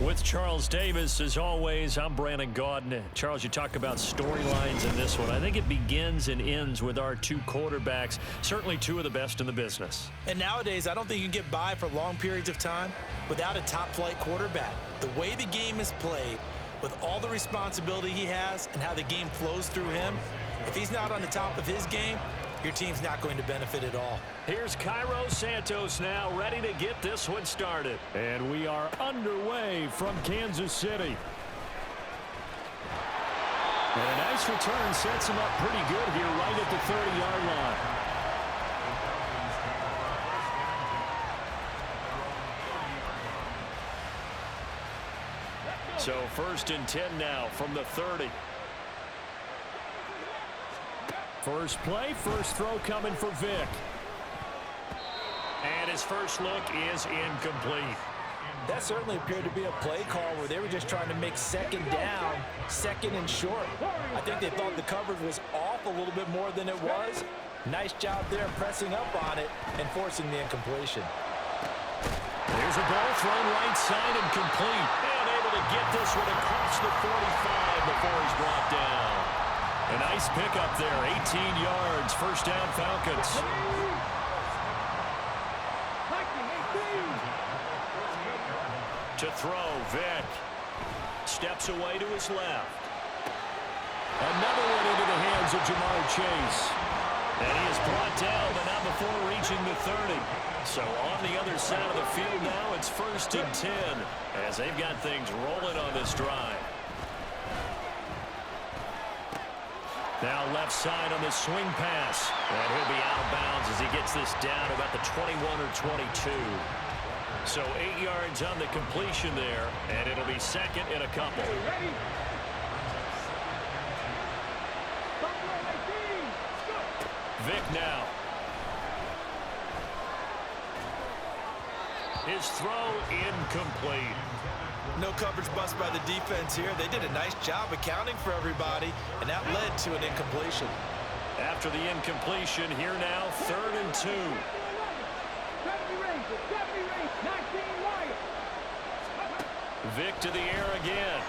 With Charles Davis, as always, I'm Brandon Gaudin. Charles, you talk about storylines in this one. I think it begins and ends with our two quarterbacks, certainly two of the best in the business. And nowadays, I don't think you can get by for long periods of time without a top-flight quarterback. The way the game is played, with all the responsibility he has and how the game flows through him, if he's not on the top of his game, your team's not going to benefit at all. Here's Cairo Santos now ready to get this one started. And we are underway from Kansas City. And a nice return sets him up pretty good here right at the 30-yard line. So 1st and 10 now from the 30. First play, first throw coming for Vic. And his first look is incomplete. That certainly appeared to be a play call where they were just trying to make second down, second and short. I think they thought the coverage was off a little bit more than it was. Nice job there pressing up on it and forcing the incompletion. There's a ball thrown right side and complete. And able to get this one across the 45 before he's brought down. A nice pickup there, 18 yards, first down Falcons. To throw, Vic. Steps away to his left. Another one into the hands of Jamar Chase. And he is brought down, but not before reaching the 30. So on the other side of the field now, it's 1st and 10 as they've got things rolling on this drive. Now left side on the swing pass. And he'll be out of bounds as he gets this down about the 21 or 22. So 8 yards on the completion there, and it'll be second in a couple. Vic now. His throw incomplete. No coverage bust by the defense here. They did a nice job accounting for everybody, and that led to an incompletion. After the incompletion, here now, 3rd and 2. Vic to the air again.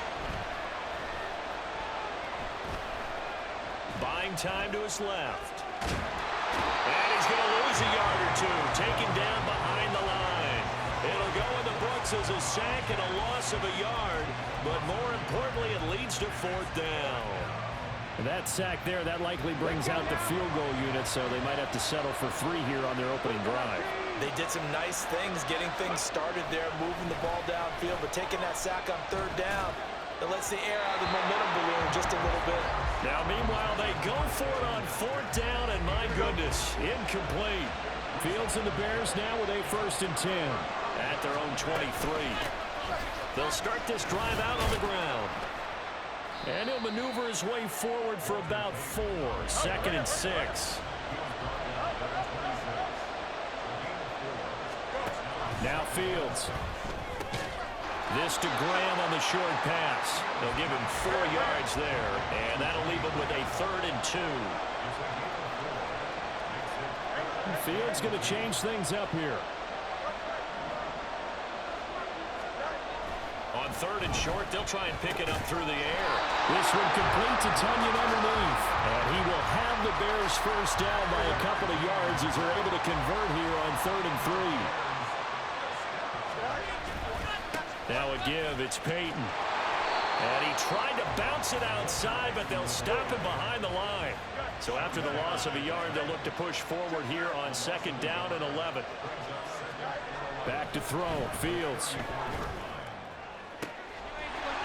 Buying time to his left. And he's going to lose a yard or two. Taken down behind the line. It'll go in the books as a sack and a loss of a yard. But more importantly, it leads to 4th down. And that sack there, that likely brings out the field goal unit, so they might have to settle for 3 here on their opening drive. They did some nice things getting things started there, moving the ball downfield, but taking that sack on 3rd down, that lets the air out of the momentum balloon just a little bit. Now, meanwhile, they go for it on 4th down, and my goodness, incomplete. Fields and the Bears now with a 1st and 10 at their own 23. They'll start this drive out on the ground. And he'll maneuver his way forward for about 4, 2nd and 6. Now Fields. This to Graham on the short pass. They'll give him 4 yards there, and that'll leave him with a 3rd and 2. Fields going to change things up here. On 3rd and short, they'll try and pick it up through the air. This one complete to Tunyon underneath. And he will have the Bears first down by a couple of yards as they're able to convert here on 3rd and 3. Now a give, it's Peyton. And he tried to bounce it outside, but they'll stop him behind the line. So after the loss of a yard, they'll look to push forward here on 2nd down and 11. Back to throw, Fields.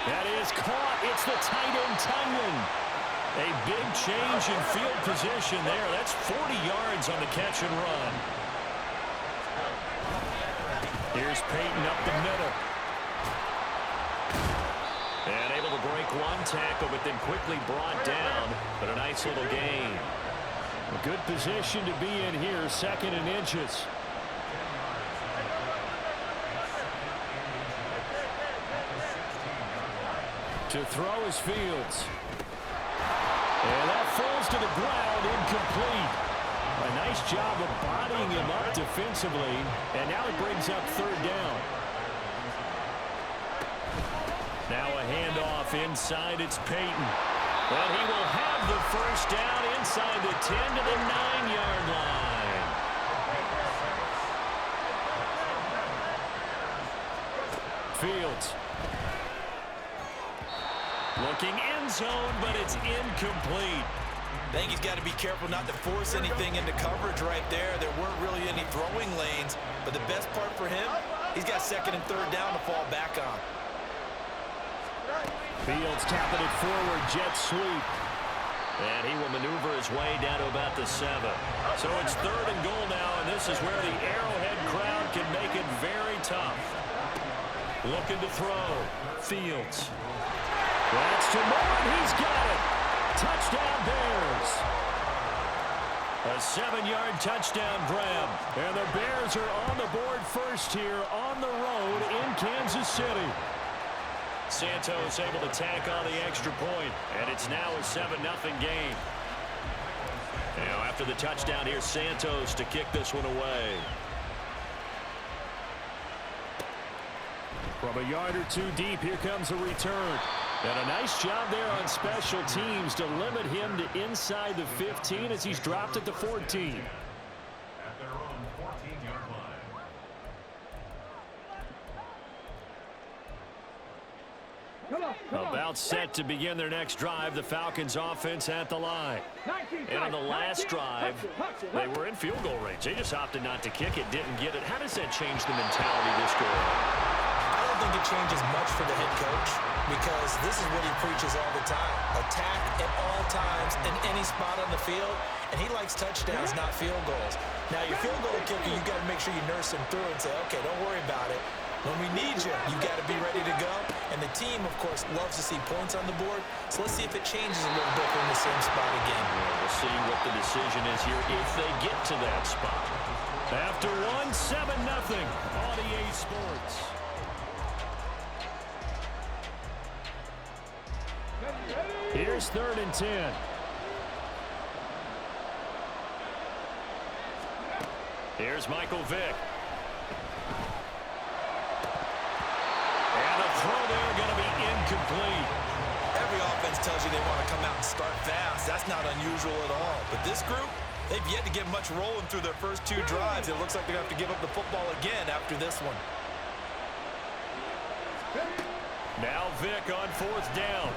That is caught. It's the tight end, Tunyon. A big change in field position there. That's 40 yards on the catch and run. Here's Peyton up the middle. And able to break one tackle, but then quickly brought down. But a nice little gain. A good position to be in here, 2nd and inches. To throw is Fields. And that falls to the ground, incomplete. A nice job of bodying him up defensively. And now it brings up 3rd down. Now a handoff inside. It's Peyton. And he will have the first down inside the 10 to the 9-yard line. Fields. Looking end zone, but it's incomplete. I think he's got to be careful not to force anything into coverage right there. There weren't really any throwing lanes, but the best part for him, he's got second and third down to fall back on. Fields tapping it forward, jet sweep. And he will maneuver his way down to about the 7. So it's third and goal now, and this is where the Arrowhead crowd can make it very tough. Looking to throw. Fields. That's to Moore, he's got it. Touchdown Bears. A 7-yard touchdown grab. And the Bears are on the board first here on the road in Kansas City. Santos able to tack on the extra point, and it's now a 7-0 game. Now after the touchdown, here's Santos to kick this one away. From a yard or two deep, here comes a return. And a nice job there on special teams to limit him to inside the 15 as he's dropped it to 14. About set to begin their next drive, the Falcons offense at the line. And on the last drive, they were in field goal range. They just opted not to kick it, didn't get it. How does that change the mentality this go on? I don't think it changes much for the head coach because this is what he preaches all the time. Attack at all times in any spot on the field, and he likes touchdowns, not field goals. Now, your field goal kicker, you got to make sure you nurse him through and say, okay, don't worry about it. When we need you, you got to be ready to go. And the team, of course, loves to see points on the board. So let's see if it changes a little bit in the same spot again. We'll see what the decision is here if they get to that spot. After 7-0 on EA Sports. Here's 3rd and 10. Here's Michael Vick. And a throw there going to be incomplete. Every offense tells you they want to come out and start fast. That's not unusual at all. But this group, they've yet to get much rolling through their first 2 drives. It looks like they're going to have to give up the football again after this one. Now Vick on 4th down.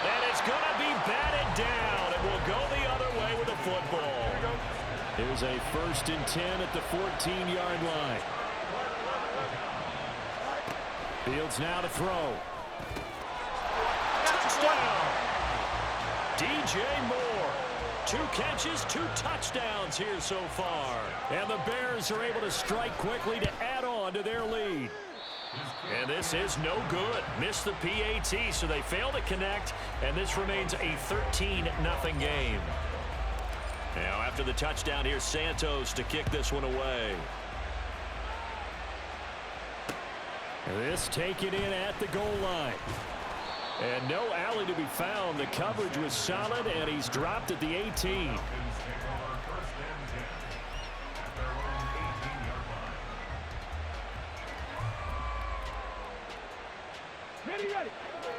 And it's going to be batted down. It will go the other way with the football. Here's a 1st and 10 at the 14-yard line. Fields now to throw. Touchdown! DJ Moore. 2 catches, 2 touchdowns here so far. And the Bears are able to strike quickly to add on to their lead. And this is no good. Missed the PAT, so they fail to connect, and this remains a 13-0 game. Now after the touchdown, here's Santos to kick this one away. This taken in at the goal line. And no alley to be found. The coverage was solid, and he's dropped at the 18.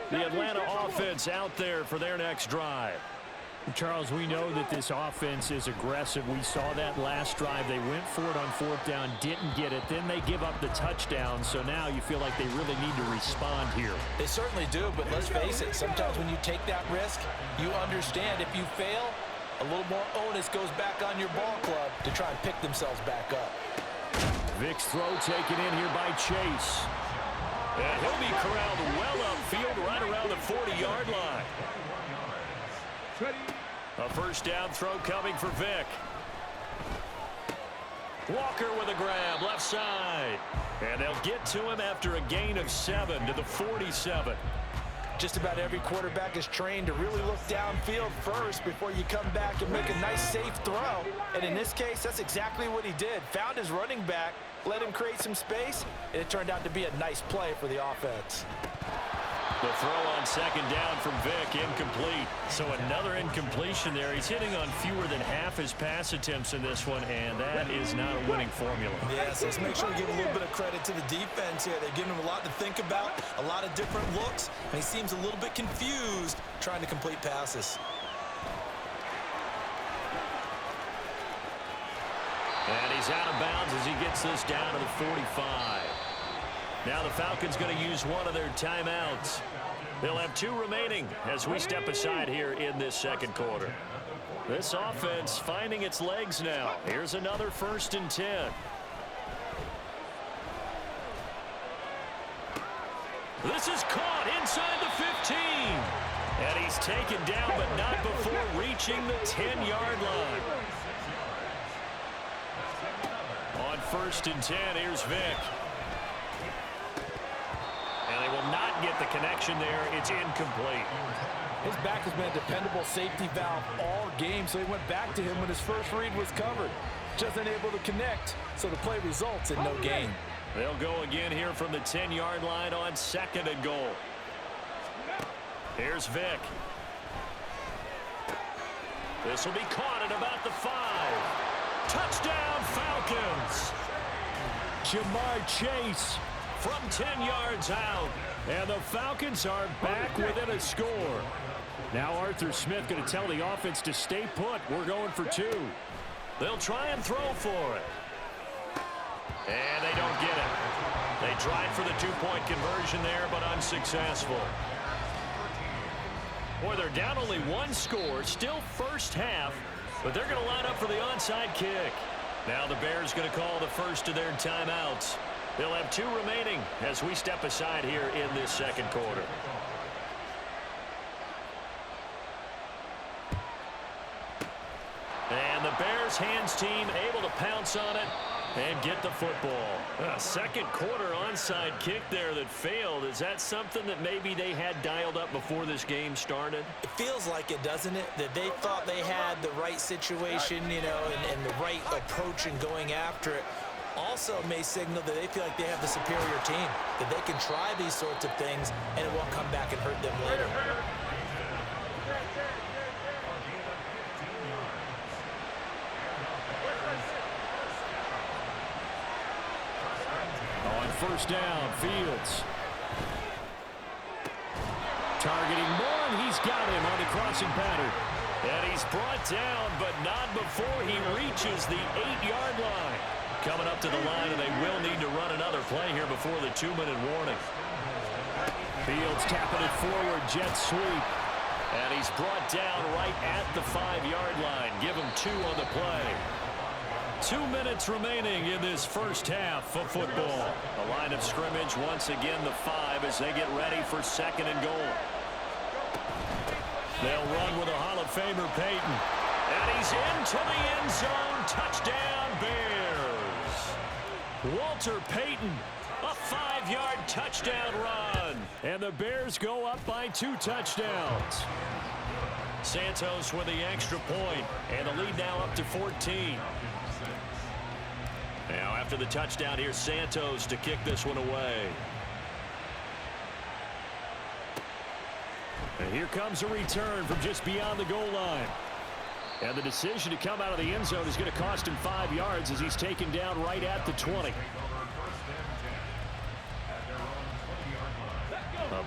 The Atlanta offense out there for their next drive. Charles, we know that this offense is aggressive. We saw that last drive. They went for it on 4th down, didn't get it. Then they give up the touchdown. So now you feel like they really need to respond here. They certainly do, but let's face it. Sometimes when you take that risk, you understand if you fail, a little more onus goes back on your ball club to try and pick themselves back up. Vick's throw taken in here by Chase. And he'll be corralled well upfield right around the 40-yard line. A 1st down throw coming for Vick. Walker with a grab, left side. And they'll get to him after a gain of 7 to the 47. Just about every quarterback is trained to really look downfield first before you come back and make a nice, safe throw. And in this case, that's exactly what he did. Found his running back, let him create some space, and it turned out to be a nice play for the offense. The throw on 2nd down from Vick, incomplete. So another incompletion there. He's hitting on fewer than half his pass attempts in this one, and that is not a winning formula. Yes, let's make sure we give a little bit of credit to the defense here. They've given him a lot to think about, a lot of different looks, and he seems a little bit confused trying to complete passes. And he's out of bounds as he gets this down to the 45. Now the Falcons going to use one of their timeouts. They'll have 2 remaining as we step aside here in this second quarter. This offense finding its legs now. Here's another 1st and 10. This is caught inside the 15. And he's taken down, but not before reaching the 10-yard line. On 1st and 10, here's Vick. And they will not get the connection there. It's incomplete. His back has been a dependable safety valve all game, so he went back to him when his first read was covered. Just unable to connect, so the play results in no gain. They'll go again here from the 10-yard line on 2nd and goal. Here's Vick. This will be caught at about the 5. Touchdown, Falcons! Jamar Chase from 10 yards out. And the Falcons are back within a score. Now Arthur Smith going to tell the offense to stay put. We're going for 2. They'll try and throw for it. And they don't get it. They tried for the 2-point conversion there, but unsuccessful. Boy, they're down only 1 score, still first half, but they're going to line up for the onside kick. Now the Bears going to call the first of their timeouts. They'll have 2 remaining as we step aside here in this second quarter. And the Bears hands team able to pounce on it and get the football. A second quarter onside kick there that failed. Is that something that maybe they had dialed up before this game started? It feels like it, doesn't it? That they thought they had the right situation, you know, and the right approach in going after it. Also may signal that they feel like they have the superior team, that they can try these sorts of things and it won't come back and hurt them later. On 1st down, Fields. Targeting Moore, and he's got him on the crossing pattern. And he's brought down, but not before he reaches the 8-yard line. Coming up to the line, and they will need to run another play here before the 2-minute warning. Fields tapping it forward, jet sweep. And he's brought down right at the 5-yard line. Give him 2 on the play. 2 minutes remaining in this first half of football. A line of scrimmage, once again the 5 as they get ready for 2nd and goal. They'll run with a Hall of Famer, Peyton. And he's into the end zone. Touchdown, Bears. Walter Payton, a 5-yard touchdown run. And the Bears go up by 2 touchdowns. Santos with the extra point, and the lead now up to 14. Now after the touchdown, here's Santos to kick this one away. And here comes a return from just beyond the goal line. And the decision to come out of the end zone is going to cost him 5 yards as he's taken down right at the 20.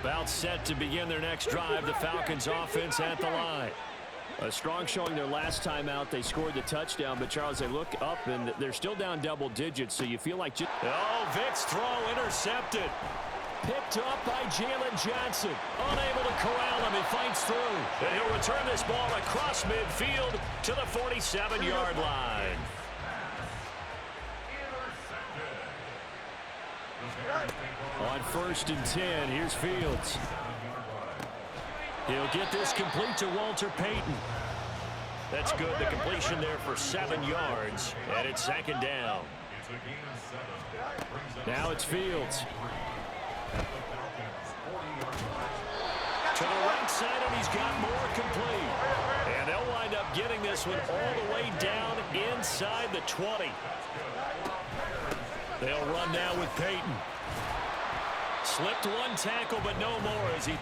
About set to begin their next drive, the Falcons offense at the line. A strong showing their last time out. They scored the touchdown, but Charles, they look up and they're still down double digits, so you feel like... Oh, Vick's throw intercepted. Picked up by Jaylon Johnson. Unable to corral him. He fights through. And he'll return this ball across midfield to the 47-yard line. On 1st and 10, here's Fields. He'll get this complete to Walter Payton. That's good. The completion there for 7 yards. And it's 2nd down. Now it's Fields. To the right side, and he's got more complete. And they'll wind up getting this one all the way down inside the 20. They'll run now with Payton. Slipped 1 tackle, but no more as he...